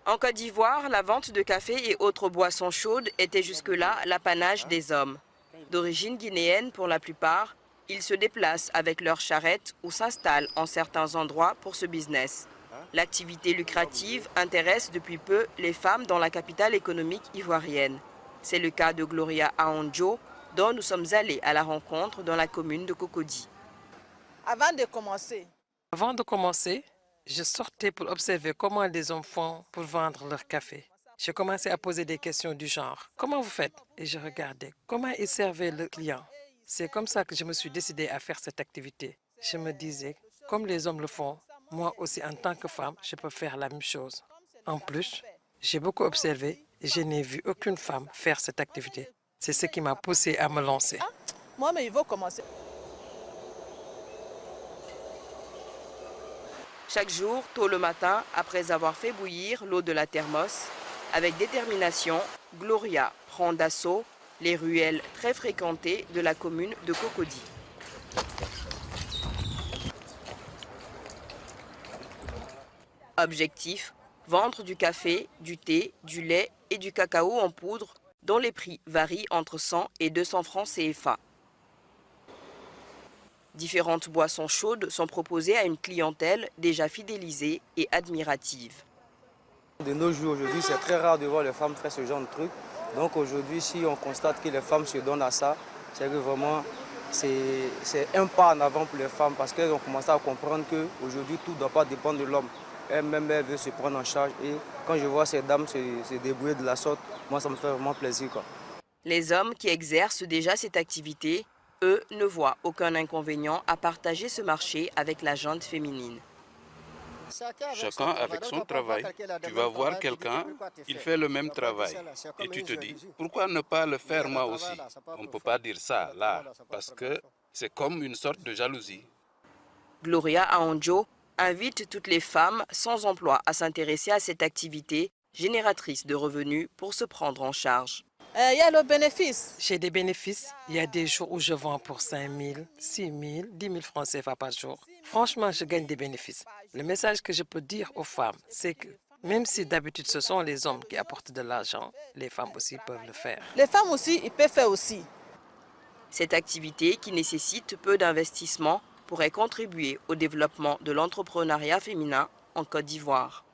En Côte d'Ivoire, la vente de café et autres boissons chaudes était jusque-là l'apanage des hommes. D'origine guinéenne pour la plupart, ils se déplacent avec leurs charrettes ou s'installent en certains endroits pour ce business. L'activité lucrative intéresse depuis peu les femmes dans la capitale économique ivoirienne. C'est le cas de Gloria Aondjo, dont nous sommes allés à la rencontre dans la commune de Cocody. Avant de commencer, je sortais pour observer comment les hommes font pour vendre leur café. J'ai commencé à poser des questions du genre « Comment vous faites ?» Et je regardais comment ils servaient le client. C'est comme ça que je me suis décidée à faire cette activité. Je me disais, comme les hommes le font, moi aussi en tant que femme, je peux faire la même chose. En plus, j'ai beaucoup observé et je n'ai vu aucune femme faire cette activité. C'est ce qui m'a poussée à me lancer. Chaque jour, tôt le matin, après avoir fait bouillir l'eau de la thermos, avec détermination, Gloria prend d'assaut les ruelles très fréquentées de la commune de Cocody. Objectif, vendre du café, du thé, du lait et du cacao en poudre dont les prix varient entre 100 et 200 francs CFA. Différentes boissons chaudes sont proposées à une clientèle déjà fidélisée et admirative. De nos jours, aujourd'hui, c'est très rare de voir les femmes faire ce genre de truc. Donc aujourd'hui, si on constate que les femmes se donnent à ça, c'est que vraiment, c'est un pas en avant pour les femmes parce qu'elles ont commencé à comprendre qu'aujourd'hui, tout ne doit pas dépendre de l'homme. Elle-même, elle veut se prendre en charge et quand je vois ces dames se débrouiller de la sorte, moi, ça me fait vraiment plaisir, quoi. Les hommes qui exercent déjà cette activité, eux, ne voient aucun inconvénient à partager ce marché avec la gente féminine. Chacun avec son travail. Tu vas voir quelqu'un, il fait le même travail. Et tu te dis, pourquoi ne pas le faire moi aussi? On ne peut pas dire ça là, parce que c'est comme une sorte de jalousie. Gloria Aondjo invite toutes les femmes sans emploi à s'intéresser à cette activité génératrice de revenus pour se prendre en charge. Il y a le bénéfice. J'ai des bénéfices. Il y a des jours où je vends pour 5 000, 6 000, 10 000 francs CFA par jour. Franchement, je gagne des bénéfices. Le message que je peux dire aux femmes, c'est que même si d'habitude ce sont les hommes qui apportent de l'argent, les femmes aussi peuvent le faire. Les femmes aussi, ils peuvent faire aussi. Cette activité, qui nécessite peu d'investissement, pourrait contribuer au développement de l'entrepreneuriat féminin en Côte d'Ivoire.